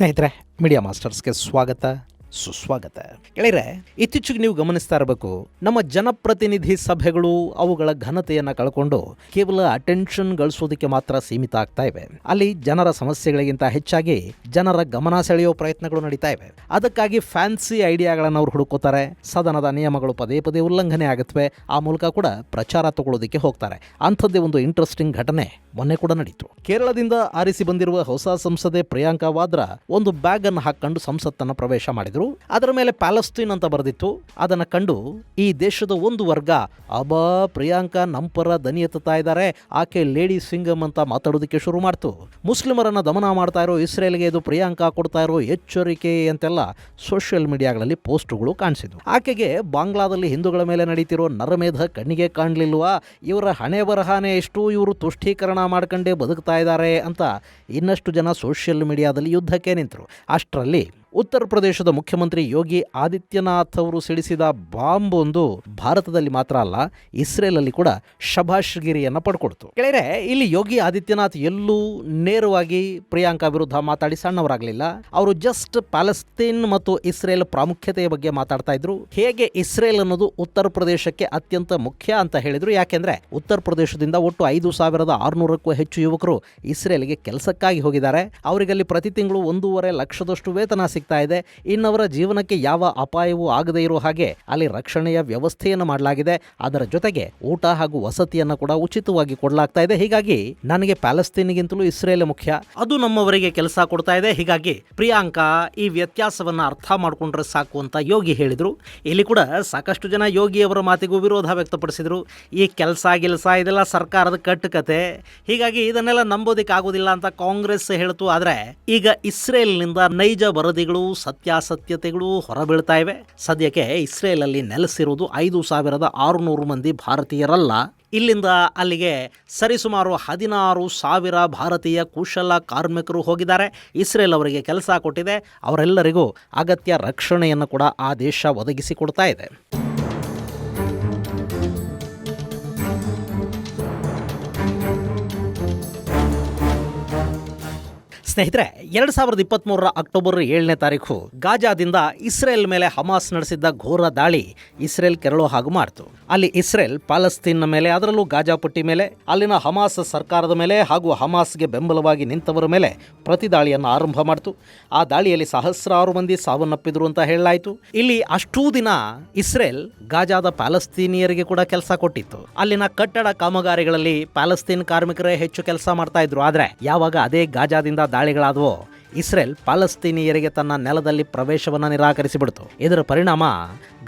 ಸ್ನೇಹಿತರೆ, ಮೀಡಿಯಾ ಮಾಸ್ಟರ್ಸ್ಗೆ ಸ್ವಾಗತ ಸುಸ್ವಾಗತ. ಗೆಳೆಯರೆ, ಇತ್ತೀಚೆಗೆ ನೀವು ಗಮನಿಸ್ತಾ ಇರಬೇಕು, ನಮ್ಮ ಜನಪ್ರತಿನಿಧಿ ಸಭೆಗಳು ಅವುಗಳ ಘನತೆಯನ್ನು ಕಳ್ಕೊಂಡು ಕೇವಲ ಅಟೆನ್ಷನ್ ಗಳಿಸೋದಕ್ಕೆ ಮಾತ್ರ ಸೀಮಿತ ಆಗ್ತಾ ಇವೆ. ಅಲ್ಲಿ ಜನರ ಸಮಸ್ಯೆಗಳಿಗಿಂತ ಹೆಚ್ಚಾಗಿ ಜನರ ಗಮನ ಸೆಳೆಯೋ ಪ್ರಯತ್ನಗಳು ನಡೀತಾ ಇವೆ. ಅದಕ್ಕಾಗಿ ಫ್ಯಾನ್ಸಿ ಐಡಿಯಾಗಳನ್ನು ಅವ್ರು ಹುಡುಕೋತಾರೆ. ಸದನದ ನಿಯಮಗಳು ಪದೇ ಪದೇ ಉಲ್ಲಂಘನೆ ಆಗುತ್ತವೆ. ಆ ಮೂಲಕ ಕೂಡ ಪ್ರಚಾರ ತಗೊಳ್ಳೋದಕ್ಕೆ ಹೋಗ್ತಾರೆ. ಅಂಥದ್ದೇ ಒಂದು ಇಂಟ್ರೆಸ್ಟಿಂಗ್ ಘಟನೆ ಮೊನ್ನೆ ಕೂಡ ನಡೀತು. ಕೇರಳದಿಂದ ಆರಿಸಿ ಬಂದಿರುವ ಹೊಸ ಸಂಸದೆ ಪ್ರಿಯಾಂಕಾ ವಾದ್ರಾ ಒಂದು ಬ್ಯಾಗ್ ಅನ್ನು ಹಾಕೊಂಡು ಸಂಸತ್ತನ್ನು ಪ್ರವೇಶ ಮಾಡಿದ್ರು. ಅದರ ಮೇಲೆ ಪ್ಯಾಲೆಸ್ತೀನ್ ಅಂತ ಬರೆದಿತ್ತು. ಅದನ್ನು ಕಂಡು ಈ ದೇಶದ ಒಂದು ವರ್ಗ ಅಬಾ ಪ್ರಿಯಾಂಕಾ ನಂಪರ ದನಿ ಎತ್ತುತ್ತಾ ಇದ್ದಾರೆ, ಆಕೆ ಲೇಡಿ ಸಿಂಗಮ್ ಅಂತ ಮಾತಾಡೋದಕ್ಕೆ ಶುರು ಮಾಡ್ತು. ಮುಸ್ಲಿಮರನ್ನ ದಮನ ಮಾಡ್ತಾ ಇರೋ ಇಸ್ರೇಲ್ಗೆ ಇದು ಪ್ರಿಯಾಂಕಾ ಕೊಡ್ತಾ ಇರೋ ಎಚ್ಚರಿಕೆ ಅಂತೆಲ್ಲ ಸೋಷಿಯಲ್ ಮೀಡಿಯಾಗಳಲ್ಲಿ ಪೋಸ್ಟ್ಗಳು ಕಾಣಿಸಿದ್ವು. ಆಕೆಗೆ ಬಾಂಗ್ಲಾದಲ್ಲಿ ಹಿಂದೂಗಳ ಮೇಲೆ ನಡೀತಿರೋ ನರಮೇಧ ಕಣ್ಣಿಗೆ ಕಾಣಲಿಲ್ವಾ, ಇವರ ಹಣೆ ಬರಹಾನೆ ಎಷ್ಟು, ಇವರು ತುಷ್ಟೀಕರಣ ಮಾಡ್ಕೊಂಡೇ ಬದುಕ್ತಾ ಇದ್ದಾರೆ ಅಂತ ಇನ್ನಷ್ಟು ಜನ ಸೋಷಿಯಲ್ ಮೀಡಿಯಾದಲ್ಲಿ ಯುದ್ಧಕ್ಕೆ ನಿಂತರು. ಅಷ್ಟರಲ್ಲಿ ಉತ್ತರ ಪ್ರದೇಶದ ಮುಖ್ಯಮಂತ್ರಿ ಯೋಗಿ ಆದಿತ್ಯನಾಥ್ ಅವರು ಸಿಡಿಸಿದ ಬಾಂಬ್ ಒಂದು ಭಾರತದಲ್ಲಿ ಮಾತ್ರ ಅಲ್ಲ, ಇಸ್ರೇಲಲ್ಲಿ ಕೂಡ ಶಭಾಷ್ಗಿರಿಯನ್ನು ಪಡ್ಕೊಡ್ತು. ಗೆಳೆಯರೆ, ಇಲ್ಲಿ ಯೋಗಿ ಆದಿತ್ಯನಾಥ್ ಎಲ್ಲೂ ನೇರವಾಗಿ ಪ್ರಿಯಾಂಕಾ ವಿರುದ್ಧ ಮಾತಾಡಿ ಸಣ್ಣವರಾಗಲಿಲ್ಲ. ಅವರು ಜಸ್ಟ್ ಪ್ಯಾಲೆಸ್ತೀನ್ ಮತ್ತು ಇಸ್ರೇಲ್ ಪ್ರಾಮುಖ್ಯತೆಯ ಬಗ್ಗೆ ಮಾತಾಡ್ತಾ ಇದ್ರು. ಹೇಗೆ ಇಸ್ರೇಲ್ ಅನ್ನೋದು ಉತ್ತರ ಪ್ರದೇಶಕ್ಕೆ ಅತ್ಯಂತ ಮುಖ್ಯ ಅಂತ ಹೇಳಿದ್ರು. ಯಾಕೆಂದ್ರೆ ಉತ್ತರ ಪ್ರದೇಶದಿಂದ ಒಟ್ಟು 5,600ಕ್ಕೂ ಹೆಚ್ಚು ಯುವಕರು ಇಸ್ರೇಲ್ಗೆ ಕೆಲಸಕ್ಕಾಗಿ ಹೋಗಿದ್ದಾರೆ. ಅವರಿಗಲ್ಲಿ ಪ್ರತಿ ತಿಂಗಳು 1.5 ಲಕ್ಷದಷ್ಟು ವೇತನ ಸಿಗ್ತಾ ಇದೆ. ಇನ್ನವರ ಜೀವನಕ್ಕೆ ಯಾವ ಅಪಾಯವೂ ಆಗದೇ ಇರೋ ಹಾಗೆ ಅಲ್ಲಿ ರಕ್ಷಣೆಯ ವ್ಯವಸ್ಥೆಯನ್ನು ಮಾಡಲಾಗಿದೆ. ಅದರ ಜೊತೆಗೆ ಊಟ ಹಾಗೂ ವಸತಿಯನ್ನು ಕೂಡ ಉಚಿತವಾಗಿ ಕೊಡಲಾಗ್ತಾ ಇದೆ. ಹೀಗಾಗಿ ನನಗೆ ಪ್ಯಾಲೆಸ್ತೀನ್ಗಿಂತಲೂ ಇಸ್ರೇಲ್ ಮುಖ್ಯ, ಅದು ನಮ್ಮವರಿಗೆ ಕೆಲಸ ಕೊಡ್ತಾ ಇದೆ. ಹೀಗಾಗಿ ಪ್ರಿಯಾಂಕಾ ಈ ವ್ಯತ್ಯಾಸವನ್ನು ಅರ್ಥ ಮಾಡಿಕೊಂಡ್ರೆ ಸಾಕು ಅಂತ ಯೋಗಿ ಹೇಳಿದರು. ಇಲ್ಲಿ ಕೂಡ ಸಾಕಷ್ಟು ಜನ ಯೋಗಿಯವರ ಮಾತಿಗೂ ವಿರೋಧ ವ್ಯಕ್ತಪಡಿಸಿದರು. ಈ ಕೆಲಸ ಇದೆಲ್ಲ ಸರ್ಕಾರದ ಕಟ್ಟುಕತೆ, ಹೀಗಾಗಿ ಇದನ್ನೆಲ್ಲ ನಂಬೋದಕ್ಕೆ ಆಗೋದಿಲ್ಲ ಅಂತ ಕಾಂಗ್ರೆಸ್ ಹೇಳ್ತು. ಆದರೆ ಈಗ ಇಸ್ರೇಲ್ನಿಂದ ನೈಜ ವರದಿಗಳು, ಸತ್ಯಾಸತ್ಯತೆಗಳು ಹೊರಬೀಳ್ತಾ ಇವೆ. ಸದ್ಯಕ್ಕೆ ಇಸ್ರೇಲಲ್ಲಿ ನೆಲೆಸಿರುವುದು 5,600 ಮಂದಿ ಭಾರತೀಯರಲ್ಲ. ಇಲ್ಲಿಂದ ಅಲ್ಲಿಗೆ ಸರಿಸುಮಾರು 16,000 ಭಾರತೀಯ ಕುಶಲ ಕಾರ್ಮಿಕರು ಹೋಗಿದ್ದಾರೆ. ಇಸ್ರೇಲ್ ಅವರಿಗೆ ಕೆಲಸ ಕೊಟ್ಟಿದೆ. ಅವರೆಲ್ಲರಿಗೂ ಅಗತ್ಯ ರಕ್ಷಣೆಯನ್ನು ಕೂಡ ಆ ದೇಶ ಒದಗಿಸಿಕೊಡ್ತಾ ಇದೆ. ಸ್ನೇಹಿತರೆ, 2023 ಅಕ್ಟೋಬರ್ 7ನೇ ತಾರೀಕು ಗಾಜಾದಿಂದ ಇಸ್ರೇಲ್ ಮೇಲೆ ಹಮಾಸ್ ನಡೆಸಿದ್ದ ಘೋರ ದಾಳಿ ಇಸ್ರೇಲ್ ಕೆರಳೋ ಹಾಗೂ ಮಾಡ್ತು. ಅಲ್ಲಿ ಇಸ್ರೇಲ್ ಪಾಲಸ್ತೀನ್ನ ಮೇಲೆ, ಅದರಲ್ಲೂ ಗಾಜಾ ಪಟ್ಟಿ ಮೇಲೆ, ಅಲ್ಲಿನ ಹಮಾಸ್ ಸರ್ಕಾರದ ಮೇಲೆ ಹಾಗೂ ಹಮಾಸ್ಗೆ ಬೆಂಬಲವಾಗಿ ನಿಂತವರ ಮೇಲೆ ಪ್ರತಿ ದಾಳಿಯನ್ನು ಆರಂಭ ಮಾಡ್ತು. ಆ ದಾಳಿಯಲ್ಲಿ ಸಹಸ್ರಾರು ಮಂದಿ ಸಾವನ್ನಪ್ಪಿದ್ರು ಅಂತ ಹೇಳಲಾಯಿತು. ಇಲ್ಲಿ ಅಷ್ಟೂ ದಿನ ಇಸ್ರೇಲ್ ಗಾಜಾದ ಪ್ಯಾಲೆಸ್ತೀನಿಯರಿಗೆ ಕೂಡ ಕೆಲಸ ಕೊಟ್ಟಿತ್ತು. ಅಲ್ಲಿನ ಕಟ್ಟಡ ಕಾಮಗಾರಿಗಳಲ್ಲಿ ಪ್ಯಾಲೆಸ್ತೀನ್ ಕಾರ್ಮಿಕರೇ ಹೆಚ್ಚು ಕೆಲಸ ಮಾಡ್ತಾ ಇದ್ರು. ಆದರೆ ಯಾವಾಗ ಅದೇ ಗಾಜಾದಿಂದ ದಾಳಿಗಳಾದವೋ ಇಸ್ರೇಲ್ ಪಾಲಸ್ತೀನಿಯರಿಗೆ ತನ್ನ ನೆಲದಲ್ಲಿ ಪ್ರವೇಶವನ್ನು ನಿರಾಕರಿಸಿಬಿಡ್ತು. ಇದರ ಪರಿಣಾಮ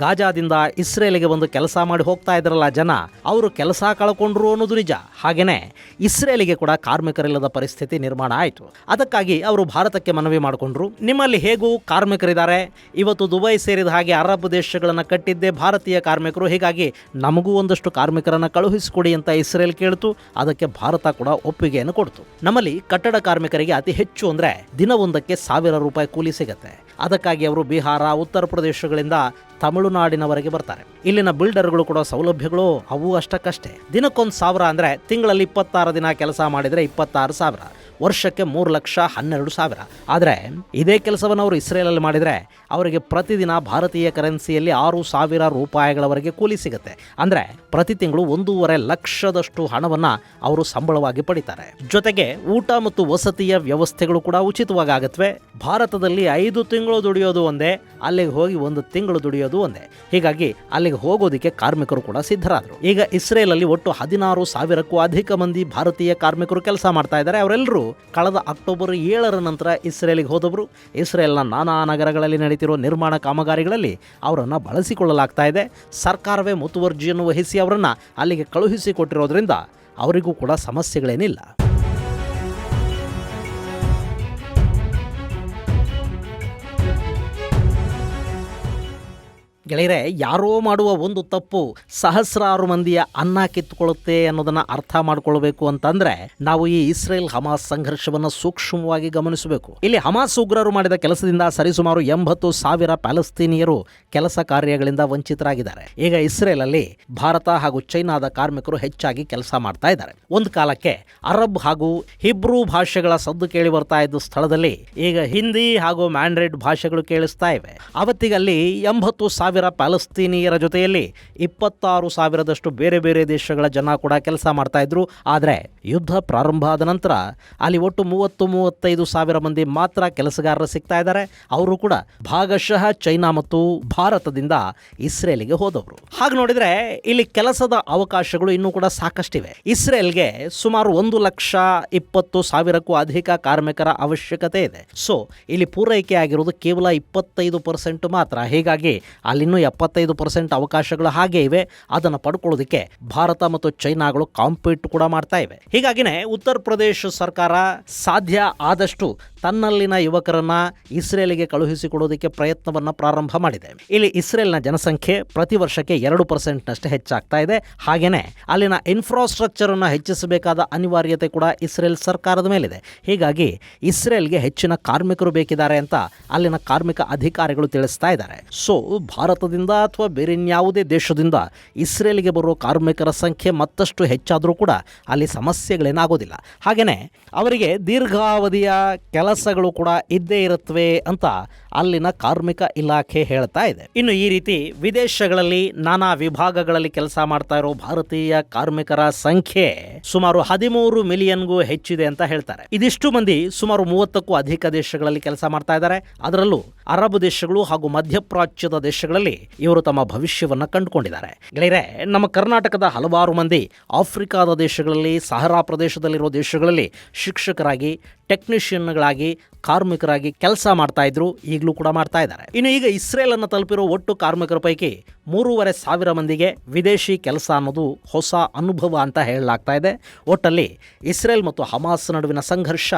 ಗಾಜಾದಿಂದ ಇಸ್ರೇಲಿಗೆ ಒಂದು ಕೆಲಸ ಮಾಡಿ ಹೋಗ್ತಾ ಇದ್ರಲ್ಲ ಜನ, ಅವರು ಕೆಲಸ ಕಳ್ಕೊಂಡ್ರು ಅನ್ನೋದು ನಿಜ. ಹಾಗೇನೆ ಇಸ್ರೇಲಿಗೆ ಕೂಡ ಕಾರ್ಮಿಕರಿಲ್ಲದ ಪರಿಸ್ಥಿತಿ ನಿರ್ಮಾಣ ಆಯಿತು. ಅದಕ್ಕಾಗಿ ಅವರು ಭಾರತಕ್ಕೆ ಮನವಿ ಮಾಡಿಕೊಂಡ್ರು, ನಿಮ್ಮಲ್ಲಿ ಹೇಗೂ ಕಾರ್ಮಿಕರಿದ್ದಾರೆ, ಇವತ್ತು ದುಬೈ ಸೇರಿದ ಹಾಗೆ ಅರಬ್ ದೇಶಗಳನ್ನು ಕಟ್ಟಿದ್ದೇ ಭಾರತೀಯ ಕಾರ್ಮಿಕರು, ಹೀಗಾಗಿ ನಮಗೂ ಒಂದಷ್ಟು ಕಾರ್ಮಿಕರನ್ನು ಕಳುಹಿಸಿಕೊಡಿ ಅಂತ ಇಸ್ರೇಲ್ ಕೇಳ್ತು. ಅದಕ್ಕೆ ಭಾರತ ಕೂಡ ಒಪ್ಪಿಗೆಯನ್ನು ಕೊಡ್ತು. ನಮ್ಮಲ್ಲಿ ಕಟ್ಟಡ ಕಾರ್ಮಿಕರಿಗೆ ಅತಿ ಹೆಚ್ಚು ಅಂದರೆ ದಿನವೊಂದಕ್ಕೆ 1,000 ರೂಪಾಯಿ ಕೂಲಿ ಸಿಗುತ್ತೆ. ಅದಕ್ಕಾಗಿ ಅವರು ಬಿಹಾರ, ಉತ್ತರ ಪ್ರದೇಶಗಳಿಂದ ತಮಿಳುನಾಡಿನವರೆಗೆ ಬರ್ತಾರೆ. ಇಲ್ಲಿನ ಬಿಲ್ಡರ್ಗಳು ಕೊಡೋ ಸೌಲಭ್ಯಗಳು ಅವು ಅಷ್ಟಕ್ಕಷ್ಟೇ. ದಿನಕ್ಕೊಂದು 1,000 ಅಂದರೆ ತಿಂಗಳಲ್ಲಿ 26 ದಿನ ಕೆಲಸ ಮಾಡಿದರೆ 26,000, ವರ್ಷಕ್ಕೆ 3,12,000. ಆದರೆ ಇದೇ ಕೆಲಸವನ್ನು ಅವರು ಇಸ್ರೇಲಲ್ಲಿ ಮಾಡಿದರೆ ಅವರಿಗೆ ಪ್ರತಿದಿನ ಭಾರತೀಯ ಕರೆನ್ಸಿಯಲ್ಲಿ 6,000 ರೂಪಾಯಿಗಳವರೆಗೆ ಕೂಲಿ ಸಿಗುತ್ತೆ. ಅಂದರೆ ಪ್ರತಿ ತಿಂಗಳು 1.5 ಲಕ್ಷದಷ್ಟು ಹಣವನ್ನು ಅವರು ಸಂಬಳವಾಗಿ ಪಡಿತಾರೆ. ಜೊತೆಗೆ ಊಟ ಮತ್ತು ವಸತಿಯ ವ್ಯವಸ್ಥೆಗಳು ಕೂಡ ಉಚಿತವಾಗಿ ಆಗುತ್ತವೆ. ಭಾರತದಲ್ಲಿ 5 ತಿಂಗಳು ದುಡಿಯೋದು ಒಂದೇ, ಅಲ್ಲಿಗೆ ಹೋಗಿ 1 ತಿಂಗಳು ದುಡಿಯೋದು ಒಂದೇ. ಹೀಗಾಗಿ ಅಲ್ಲಿಗೆ ಹೋಗೋದಕ್ಕೆ ಕಾರ್ಮಿಕರು ಕೂಡ ಸಿದ್ಧರಾದರು. ಈಗ ಇಸ್ರೇಲಲ್ಲಿ ಒಟ್ಟು 16,000ಕ್ಕೂ ಅಧಿಕ ಮಂದಿ ಭಾರತೀಯ ಕಾರ್ಮಿಕರು ಕೆಲಸ ಮಾಡ್ತಾ ಇದ್ದಾರೆ. ಅವರೆಲ್ಲರೂ ಕಳೆದ ಅಕ್ಟೋಬರ್ 7ರ ನಂತರ ಇಸ್ರೇಲಿಗೆ ಹೋದವರು. ಇಸ್ರೇಲ್ನ ನಾನಾ ನಗರಗಳಲ್ಲಿ ನಡೀತಿರೋ ನಿರ್ಮಾಣ ಕಾಮಗಾರಿಗಳಲ್ಲಿ ಅವರನ್ನು ಬಳಸಿಕೊಳ್ಳಲಾಗ್ತಾ ಇದೆ. ಸರ್ಕಾರವೇ ಮುತುವರ್ಜಿಯನ್ನು ವಹಿಸಿ ಅವರನ್ನು ಅಲ್ಲಿಗೆ ಕಳುಹಿಸಿಕೊಟ್ಟಿರೋದ್ರಿಂದ ಅವರಿಗೂ ಕೂಡ ಸಮಸ್ಯೆಗಳೇನಿಲ್ಲ. ಗೆಳೆಯರೆ, ಯಾರೋ ಮಾಡುವ ಒಂದು ತಪ್ಪು ಸಹಸ್ರಾರು ಮಂದಿಯ ಅನ್ನ ಕಿತ್ತುಕೊಳ್ಳುತ್ತೆ ಅನ್ನೋದನ್ನ ಅರ್ಥ ಮಾಡ್ಕೊಳ್ಬೇಕು ಅಂತಂದ್ರೆ ನಾವು ಈ ಇಸ್ರೇಲ್ ಹಮಾಸ್ ಸಂಘರ್ಷವನ್ನು ಸೂಕ್ಷ್ಮವಾಗಿ ಗಮನಿಸಬೇಕು. ಇಲ್ಲಿ ಹಮಾಸ್ ಉಗ್ರರು ಮಾಡಿದ ಕೆಲಸದಿಂದ ಸರಿಸುಮಾರು 80,000 ಪ್ಯಾಲೆಸ್ತೀನಿಯರು ಕೆಲಸ ಕಾರ್ಯಗಳಿಂದ ವಂಚಿತರಾಗಿದ್ದಾರೆ. ಈಗ ಇಸ್ರೇಲ್ ಅಲ್ಲಿ ಭಾರತ ಹಾಗೂ ಚೈನಾದ ಕಾರ್ಮಿಕರು ಹೆಚ್ಚಾಗಿ ಕೆಲಸ ಮಾಡ್ತಾ ಇದ್ದಾರೆ. ಒಂದು ಕಾಲಕ್ಕೆ ಅರಬ್ ಹಾಗೂ ಹಿಬ್ರೂ ಭಾಷೆಗಳ ಸದ್ದು ಕೇಳಿ ಬರ್ತಾ ಇದ್ದ ಸ್ಥಳದಲ್ಲಿ ಈಗ ಹಿಂದಿ ಹಾಗೂ ಮ್ಯಾಂಡ್ರಿಡ್ ಭಾಷೆಗಳು ಕೇಳಿಸ್ತಾ ಇವೆ. ಅವತ್ತಿಗಲ್ಲಿ 80,000 ಪ್ಯಾಲೆಸ್ತೀನಿಯರ ಜೊತೆಯಲ್ಲಿ 26,000 ಬೇರೆ ಬೇರೆ ದೇಶಗಳ ಜನ ಕೂಡ ಕೆಲಸ ಮಾಡ್ತಾ ಇದ್ರು. ಆದರೆ ಯುದ್ಧ ಪ್ರಾರಂಭ ಆದ ನಂತರ ಅಲ್ಲಿ ಒಟ್ಟು 30-35,000 ಮಂದಿ ಮಾತ್ರ ಕೆಲಸಗಾರರು ಸಿಗ್ತಾ ಇದ್ದಾರೆ. ಅವರು ಕೂಡ ಭಾಗಶಃ ಚೈನಾ ಮತ್ತು ಭಾರತದಿಂದ ಇಸ್ರೇಲ್ಗೆ ಹೋದವರು. ಹಾಗೆ ನೋಡಿದ್ರೆ ಇಲ್ಲಿ ಕೆಲಸದ ಅವಕಾಶಗಳು ಇನ್ನೂ ಕೂಡ ಸಾಕಷ್ಟಿವೆ. ಇಸ್ರೇಲ್ಗೆ ಸುಮಾರು 1,20,000ಕ್ಕೂ ಅಧಿಕ ಕಾರ್ಮಿಕರ ಅವಶ್ಯಕತೆ ಇದೆ. ಸೊ ಇಲ್ಲಿ ಪೂರೈಕೆ ಆಗಿರೋದು ಕೇವಲ 25% ಮಾತ್ರ. ಹೀಗಾಗಿ ಅಲ್ಲಿನ್ನೂ 75% ಅವಕಾಶಗಳು ಹಾಗೆ ಇವೆ. ಅದನ್ನು ಪಡ್ಕೊಳ್ಳೋದಕ್ಕೆ ಭಾರತ ಮತ್ತು ಚೈನಾಗಳು ಕಾಂಪೀಟ್ ಕೂಡ ಮಾಡ್ತಾ ಇವೆ. ಹೀಗಾಗಿನೇ ಉತ್ತರ ಪ್ರದೇಶ ಸರ್ಕಾರ ಸಾಧ್ಯ ಆದಷ್ಟು ತನ್ನಲ್ಲಿನ ಯುವಕರನ್ನ ಇಸ್ರೇಲಿಗೆ ಕಳುಹಿಸಿಕೊಡೋದಕ್ಕೆ ಪ್ರಯತ್ನವನ್ನ ಪ್ರಾರಂಭ ಮಾಡಿದೆ. ಇಲ್ಲಿ ಇಸ್ರೇಲ್ನ ಜನಸಂಖ್ಯೆ ಪ್ರತಿ ವರ್ಷಕ್ಕೆ 2% ಹೆಚ್ಚಾಗ್ತಾ ಇದೆ. ಹಾಗೇನೆ ಅಲ್ಲಿನ ಇನ್ಫ್ರಾಸ್ಟ್ರಕ್ಚರ್ ಅನ್ನು ಹೆಚ್ಚಿಸಬೇಕಾದ ಅನಿವಾರ್ಯತೆ ಕೂಡ ಇಸ್ರೇಲ್ ಸರ್ಕಾರದ ಮೇಲಿದೆ. ಹೀಗಾಗಿ ಇಸ್ರೇಲ್ಗೆ ಹೆಚ್ಚಿನ ಕಾರ್ಮಿಕರು ಬೇಕಿದ್ದಾರೆ ಅಂತ ಅಲ್ಲಿನ ಕಾರ್ಮಿಕ ಅಧಿಕಾರಿಗಳು ತಿಳಿಸ್ತಾ ಇದ್ದಾರೆ. ಸೊ ಭಾರತದಿಂದ ಅಥವಾ ಬೇರೆ ಇನ್ಯಾವುದೇ ದೇಶದಿಂದ ಇಸ್ರೇಲ್ಗೆ ಬರುವ ಕಾರ್ಮಿಕರ ಸಂಖ್ಯೆ ಮತ್ತಷ್ಟು ಹೆಚ್ಚಾದರೂ ಕೂಡ ಅಲ್ಲಿ ಸಮಸ್ಯೆಗಳೇನಾಗೋದಿಲ್ಲ. ಹಾಗೆಯೇ ಅವರಿಗೆ ದೀರ್ಘಾವಧಿಯ ಕೆಲಸಗಳು ಕೂಡ ಇದ್ದೇ ಇರುತ್ತವೆ ಅಂತ ಅಲ್ಲಿನ ಕಾರ್ಮಿಕ ಇಲಾಖೆ ಹೇಳ್ತಾ ಇದೆ. ಇನ್ನು ಈ ರೀತಿ ವಿದೇಶಗಳಲ್ಲಿ ನಾನಾ ವಿಭಾಗಗಳಲ್ಲಿ ಕೆಲಸ ಮಾಡ್ತಾ ಇರೋ ಭಾರತೀಯ ಕಾರ್ಮಿಕರ ಸಂಖ್ಯೆ ಸುಮಾರು 13 ಮಿಲಿಯನ್ಗೂ ಹೆಚ್ಚಿದೆ ಅಂತ ಹೇಳ್ತಾರೆ. ಇದಿಷ್ಟು ಮಂದಿ ಸುಮಾರು 30ಕ್ಕೂ ಅಧಿಕ ದೇಶಗಳಲ್ಲಿ ಕೆಲಸ ಮಾಡ್ತಾ ಇದ್ದಾರೆ. ಅದರಲ್ಲೂ ಅರಬ್ ದೇಶಗಳು ಹಾಗೂ ಮಧ್ಯಪ್ರಾಚ್ಯದ ದೇಶಗಳಲ್ಲಿ ಇವರು ತಮ್ಮ ಭವಿಷ್ಯವನ್ನ ಕಂಡುಕೊಂಡಿದ್ದಾರೆ. ಗೆಳೆಯರೆ, ನಮ್ಮ ಕರ್ನಾಟಕದ ಹಲವಾರು ಮಂದಿ ಆಫ್ರಿಕಾದ ದೇಶಗಳಲ್ಲಿ, ಸಹರಾ ಪ್ರದೇಶದಲ್ಲಿರೋ ದೇಶಗಳಲ್ಲಿ ಶಿಕ್ಷಕರಾಗಿ, ಟೆಕ್ನಿಷಿಯನ್ಗಳಾಗಿ, ಕಾರ್ಮಿಕರಾಗಿ ಕೆಲಸ ಮಾಡ್ತಾ ಇದ್ರು. ಈಗಲೂ ಕೂಡ ಮಾಡ್ತಾ ಇದ್ದಾರೆ. ಇನ್ನು ಈಗ ಇಸ್ರೇಲ್ ಅನ್ನು ತಲುಪಿರೋ ಒಟ್ಟು ಕಾರ್ಮಿಕರ ಪೈಕಿ 3,500 ಮಂದಿಗೆ ವಿದೇಶಿ ಕೆಲಸ ಅನ್ನೋದು ಹೊಸ ಅನುಭವ ಅಂತ ಹೇಳಲಾಗ್ತಾ ಇದೆ. ಒಟ್ಟಲ್ಲಿ ಇಸ್ರೇಲ್ ಮತ್ತು ಹಮಾಸ್ ನಡುವಿನ ಸಂಘರ್ಷ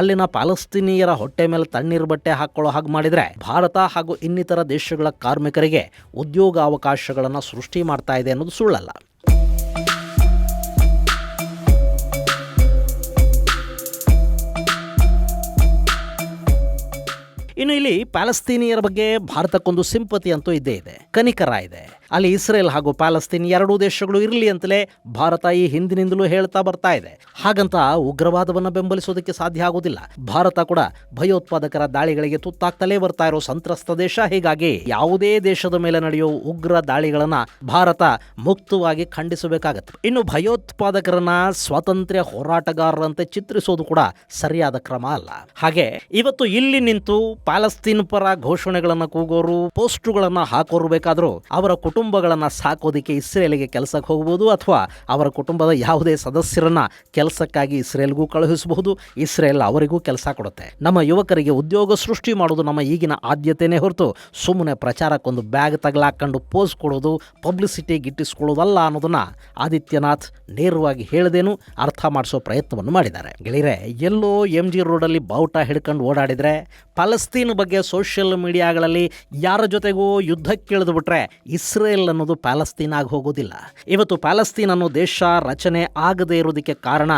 ಅಲ್ಲಿನ ಪ್ಯಾಲೆಸ್ತೀನಿಯರ ಹೊಟ್ಟೆ ಮೇಲೆ ತಣ್ಣೀರು ಬಟ್ಟೆ ಹಾಕೊಳ್ಳೋ ಹಾಗೆ ಮಾಡಿದ್ರೆ ಭಾರತ ಹಾಗೂ ಇನ್ನಿತರ ದೇಶಗಳ ಕಾರ್ಮಿಕರಿಗೆ ಉದ್ಯೋಗಾವಕಾಶಗಳನ್ನು ಸೃಷ್ಟಿ ಮಾಡ್ತಾ ಇದೆ ಅನ್ನೋದು ಸುಳ್ಳಲ್ಲ. ಇನ್ನು ಇಲ್ಲಿ ಪ್ಯಾಲೆಸ್ತೀನಿಯರ ಬಗ್ಗೆ ಭಾರತಕ್ಕೊಂದು ಸಿಂಪತಿ ಅಂತೂ ಇದ್ದೇ ಇದೆ, ಕನಿಕರ ಇದೆ. ಅಲ್ಲಿ ಇಸ್ರೇಲ್ ಹಾಗೂ ಪ್ಯಾಲೆಸ್ತೀನ್ ಎರಡೂ ದೇಶಗಳು ಇರಲಿ ಅಂತಲೇ ಭಾರತ ಈ ಹಿಂದಿನಿಂದಲೂ ಹೇಳ್ತಾ ಬರ್ತಾ ಇದೆ. ಹಾಗಂತ ಉಗ್ರವಾದವನ್ನು ಬೆಂಬಲಿಸೋದಕ್ಕೆ ಸಾಧ್ಯ ಆಗೋದಿಲ್ಲ. ಭಾರತ ಕೂಡ ಭಯೋತ್ಪಾದಕರ ದಾಳಿಗಳಿಗೆ ತುತ್ತಾಗ್ತಲೇ ಬರ್ತಾ ಇರೋ ಸಂತ್ರಸ್ತ ದೇಶ. ಹೀಗಾಗಿ ಯಾವುದೇ ದೇಶದ ಮೇಲೆ ನಡೆಯೋ ಉಗ್ರ ದಾಳಿಗಳನ್ನ ಭಾರತ ಮುಕ್ತವಾಗಿ ಖಂಡಿಸಬೇಕಾಗತ್ತೆ. ಇನ್ನು ಭಯೋತ್ಪಾದಕರನ್ನ ಸ್ವಾತಂತ್ರ್ಯ ಹೋರಾಟಗಾರರಂತೆ ಚಿತ್ರಿಸೋದು ಕೂಡ ಸರಿಯಾದ ಕ್ರಮ ಅಲ್ಲ. ಹಾಗೆ ಇವತ್ತು ಇಲ್ಲಿ ನಿಂತು ಪ್ಯಾಲೆಸ್ತೀನ್ ಪರ ಘೋಷಣೆಗಳನ್ನ ಕೂಗೋರು, ಪೋಸ್ಟುಗಳನ್ನ ಹಾಕೋರು ಬೇಕಾದರೂ ಅವರ ಕುಟುಂಬಗಳನ್ನ ಸಾಕೋದಿಕ್ಕೆ ಇಸ್ರೇಲಿಗೆ ಕೆಲಸಕ್ಕೆ ಹೋಗಬಹುದು, ಅಥವಾ ಅವರ ಕುಟುಂಬದ ಯಾವುದೇ ಸದಸ್ಯರನ್ನ ಕೆಲಸಕ್ಕಾಗಿ ಇಸ್ರೇಲ್ಗೂ ಕಳುಹಿಸಬಹುದು. ಇಸ್ರೇಲ್ ಅವರಿಗೂ ಕೆಲಸ ಕೊಡುತ್ತೆ. ನಮ್ಮ ಯುವಕರಿಗೆ ಉದ್ಯೋಗ ಸೃಷ್ಟಿ ಮಾಡೋದು ನಮ್ಮ ಈಗಿನ ಆದ್ಯತೆನೇ ಹೊರತು ಸುಮ್ಮನೆ ಪ್ರಚಾರಕ್ಕೊಂದು ಬ್ಯಾಗ್ ತಗಲಾಕೊಂಡು ಪೋಸ್ ಕೊಡೋದು, ಪಬ್ಲಿಸಿಟಿ ಗಿಟ್ಟಿಸ್ಕೊಳ್ಳೋದಲ್ಲ ಅನ್ನೋದನ್ನ ಆದಿತ್ಯನಾಥ್ ನೇರವಾಗಿ ಹೇಳದೇನು ಅರ್ಥ ಮಾಡಿಸೋ ಪ್ರಯತ್ನವನ್ನು ಮಾಡಿದ್ದಾರೆ. ಗೆಳೆಯರೆ, ಎಲ್ಲೋ MG ರೋಡಲ್ಲಿ ಬಾವುಟ ಹಿಡ್ಕೊಂಡು ಓಡಾಡಿದ್ರೆ ಪ್ಯಾಲೆಸ್ತೀನ್ ಬಗ್ಗೆ ಸೋಷಿಯಲ್ ಮೀಡಿಯಾಗಳಲ್ಲಿ ಯಾರ ಜೊತೆಗೂ ಯುದ್ಧಕ್ಕಿಳಿದು ಬಿಟ್ರೆ ಇಸ್ರೇಲ್ ಅನ್ನೋದು ಪ್ಯಾಲೆಸ್ತೀನ್ ಆಗಿ ಹೋಗೋದಿಲ್ಲ. ಇವತ್ತು ಪ್ಯಾಲೆಸ್ತೀನ್ ಅನ್ನೋ ದೇಶ ರಚನೆ ಆಗದೇ ಇರೋದಕ್ಕೆ ಕಾರಣ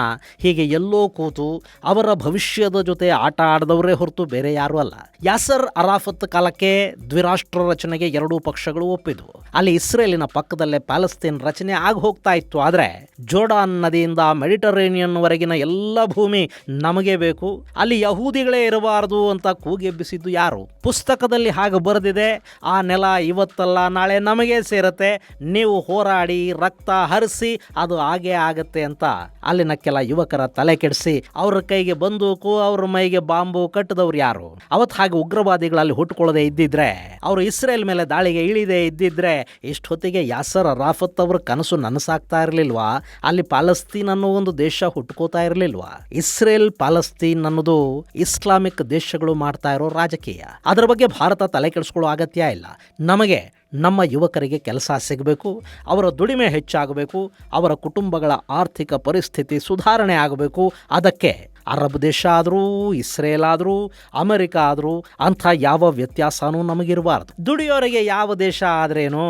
ಹೀಗೆ ಎಲ್ಲೋ ಕೂತು ಅವರ ಭವಿಷ್ಯದ ಜೊತೆ ಆಟ ಆಡದವರೇ ಹೊರತು ಬೇರೆ ಯಾರೂ ಅಲ್ಲ. ಯಾಸರ್ ಅರಾಫತ್ ಕಾಲಕ್ಕೆ ದ್ವಿರಾಷ್ಟ್ರ ರಚನೆಗೆ ಎರಡೂ ಪಕ್ಷಗಳು ಒಪ್ಪಿದ್ವು. ಅಲ್ಲಿ ಇಸ್ರೇಲಿನ ಪಕ್ಕದಲ್ಲೇ ಪ್ಯಾಲೆಸ್ತೀನ್ ರಚನೆ ಆಗಿ ಹೋಗ್ತಾ ಇತ್ತು. ಆದರೆ ಜೋರ್ಡಾನ್ ನದಿಯಿಂದ ಮೆಡಿಟರೇನಿಯನ್ ವರೆಗಿನ ಎಲ್ಲ ಭೂಮಿ ನಮಗೆ ಬೇಕು, ಅಲ್ಲಿ ಯಹೂದಿಗಳೇ ಇರಬಾರದು ಅಂತ ಕೂಗೆಬ್ಬಿಸಿದ್ದು ಯಾರು? ಪುಸ್ತಕದಲ್ಲಿ ಹಾಗೆ ಬರೆದಿದೆ, ಆ ನೆಲ ಇವತ್ತಲ್ಲ ನಾಳೆ ನಮಗೆ ಸೇರತ್ತೆ, ನೀವು ಹೋರಾಡಿ ರಕ್ತ ಹರಿಸಿ ಅದು ಹಾಗೇ ಆಗತ್ತೆ ಅಂತ ಅಲ್ಲಿನ ಕೆಲ ಯುವಕರ ತಲೆ ಕೆಡಿಸಿ ಅವ್ರ ಕೈಗೆ ಬಂದೂಕು, ಅವ್ರ ಮೈಗೆ ಬಾಂಬು ಕಟ್ಟಿದವ್ರು ಯಾರು? ಅವತ್ತು ಹಾಗೆ ಉಗ್ರವಾದಿಗಳಲ್ಲಿ ಹುಟ್ಟುಕೊಳ್ಳದೆ ಇದ್ದಿದ್ರೆ, ಅವರು ಇಸ್ರೇಲ್ ಮೇಲೆ ದಾಳಿಗೆ ಇಳಿದೇ ಇದ್ದಿದ್ರೆ ಇಷ್ಟೊತ್ತಿಗೆ ಯಾಸರ್ ಅರಾಫತ್ ಅವ್ರ ಕನಸು ನನಸಾಗ್ತಾ ಇರಲಿಲ್ವಾ? ಅಲ್ಲಿ ಪ್ಯಾಲೆಸ್ತೀನ್ ಅನ್ನೋ ಒಂದು ದೇಶ ಹುಟ್ಕೋತಾ ಇರಲಿಲ್ವಾ? ಇಸ್ರೇಲ್ ಪ್ಯಾಲೆಸ್ತೀನ್ ಅನ್ನೋದು ಇಸ್ಲಾಮಿಕ್ ದೇಶಗಳು ಮಾಡ್ತಾ ಇರೋ ರಾಜಕೀಯ. ಅದರ ಬಗ್ಗೆ ಭಾರತ ತಲೆ ಕೆಡಿಸ್ಕೊಳ್ಳೋ ಅಗತ್ಯ ಇಲ್ಲ. ನಮಗೆ ನಮ್ಮ ಯುವಕರಿಗೆ ಕೆಲಸ ಸಿಗಬೇಕು, ಅವರ ದುಡಿಮೆ ಹೆಚ್ಚಾಗಬೇಕು, ಅವರ ಕುಟುಂಬಗಳ ಆರ್ಥಿಕ ಪರಿಸ್ಥಿತಿ ಸುಧಾರಣೆ ಆಗಬೇಕು. ಅದಕ್ಕೆ ಅರಬ್ ದೇಶ ಆದರೂ, ಇಸ್ರೇಲ್ ಆದರೂ, ಅಮೆರಿಕ ಆದರೂ ಅಂಥ ಯಾವ ವ್ಯತ್ಯಾಸನೂ ನಮಗಿರಬಾರ್ದು. ದುಡಿಯೋರಿಗೆ ಯಾವ ದೇಶ ಆದ್ರೇನು,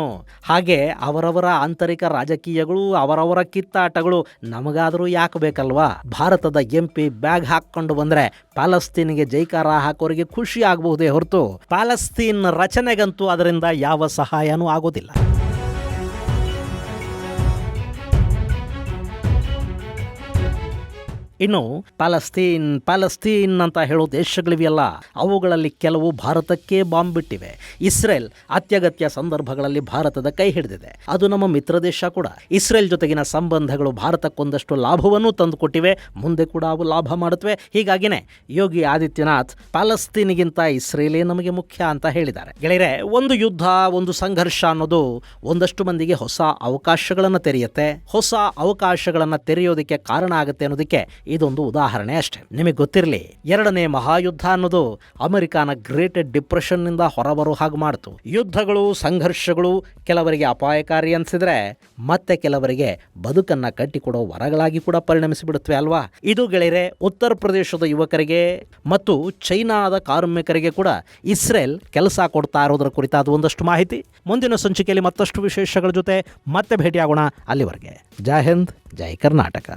ಹಾಗೆ ಅವರವರ ಆಂತರಿಕ ರಾಜಕೀಯಗಳು, ಅವರವರ ಕಿತ್ತಾಟಗಳು ನಮಗಾದರೂ ಯಾಕೆ ಬೇಕಲ್ವಾ? ಭಾರತದ MP ಬ್ಯಾಗ್ ಹಾಕ್ಕೊಂಡು ಬಂದರೆ ಪ್ಯಾಲೆಸ್ತೀನ್ಗೆ ಜೈಕಾರ ಹಾಕೋರಿಗೆ ಖುಷಿ ಆಗಬಹುದೇ ಹೊರತು ಪ್ಯಾಲೆಸ್ತೀನ್ ರಚನೆಗಂತೂ ಅದರಿಂದ ಯಾವ ಸಹಾಯನೂ ಆಗೋದಿಲ್ಲ. ಇನ್ನು ಪ್ಯಾಲೆಸ್ತೀನ್ ಅಂತ ಹೇಳೋ ದೇಶಗಳಿವೆಯಲ್ಲ, ಅವುಗಳಲ್ಲಿ ಕೆಲವು ಭಾರತಕ್ಕೆ ಬಾಂಬ್ ಬಿಟ್ಟಿವೆ. ಇಸ್ರೇಲ್ ಅತ್ಯಗತ್ಯ ಸಂದರ್ಭಗಳಲ್ಲಿ ಭಾರತದ ಕೈ ಹಿಡಿದಿದೆ. ಅದು ನಮ್ಮ ಮಿತ್ರ ದೇಶ ಕೂಡ. ಇಸ್ರೇಲ್ ಜೊತೆಗಿನ ಸಂಬಂಧಗಳು ಭಾರತಕ್ಕೊಂದಷ್ಟು ಲಾಭವನ್ನು ತಂದುಕೊಟ್ಟಿವೆ, ಮುಂದೆ ಕೂಡ ಅವು ಲಾಭ ಮಾಡುತ್ತವೆ. ಹೀಗಾಗಿನೇ ಯೋಗಿ ಆದಿತ್ಯನಾಥ್ ಪ್ಯಾಲೆಸ್ತೀನಿಗಿಂತ ಇಸ್ರೇಲೇ ನಮಗೆ ಮುಖ್ಯ ಅಂತ ಹೇಳಿದ್ದಾರೆ. ಗೆಳೆಯರೆ, ಒಂದು ಯುದ್ಧ, ಒಂದು ಸಂಘರ್ಷ ಅನ್ನೋದು ಒಂದಷ್ಟು ಮಂದಿಗೆ ಹೊಸ ಅವಕಾಶಗಳನ್ನು ತೆರೆಯುತ್ತೆ. ಹೊಸ ಅವಕಾಶಗಳನ್ನು ತೆರೆಯೋದಕ್ಕೆ ಕಾರಣ ಆಗುತ್ತೆ ಅನ್ನೋದಕ್ಕೆ ಇದೊಂದು ಉದಾಹರಣೆ ಅಷ್ಟೇ. ನಿಮಗೆ ಗೊತ್ತಿರಲಿ, 2ನೇ ಮಹಾಯುದ್ಧ ಅನ್ನೋದು ಅಮೆರಿಕಾನ ಗ್ರೇಟ್ ಡಿಪ್ರೆಷನ್ನಿಂದ ಹೊರಬರೋ ಹಾಗೆ ಮಾಡಿತು. ಯುದ್ಧಗಳು, ಸಂಘರ್ಷಗಳು ಕೆಲವರಿಗೆ ಅಪಾಯಕಾರಿ ಅನಿಸಿದ್ರೆ ಮತ್ತೆ ಕೆಲವರಿಗೆ ಬದುಕನ್ನು ಕಟ್ಟಿಕೊಡೋ ವರಗಳಾಗಿ ಕೂಡ ಪರಿಣಮಿಸಿಬಿಡುತ್ತವೆ ಅಲ್ವಾ? ಇದು ಗೆಳೆಯರೆ, ಉತ್ತರ ಪ್ರದೇಶದ ಯುವಕರಿಗೆ ಮತ್ತು ಚೈನಾದ ಕಾರ್ಮಿಕರಿಗೆ ಕೂಡ ಇಸ್ರೇಲ್ ಕೆಲಸ ಕೊಡ್ತಾ ಇರೋದರ ಕುರಿತಾದ ಒಂದಷ್ಟು ಮಾಹಿತಿ. ಮುಂದಿನ ಸಂಚಿಕೆಯಲ್ಲಿ ಮತ್ತಷ್ಟು ವಿಶೇಷಗಳ ಜೊತೆ ಮತ್ತೆ ಭೇಟಿಯಾಗೋಣ. ಅಲ್ಲಿವರೆಗೆ ಜೈ ಹಿಂದ್, ಜೈ ಕರ್ನಾಟಕ.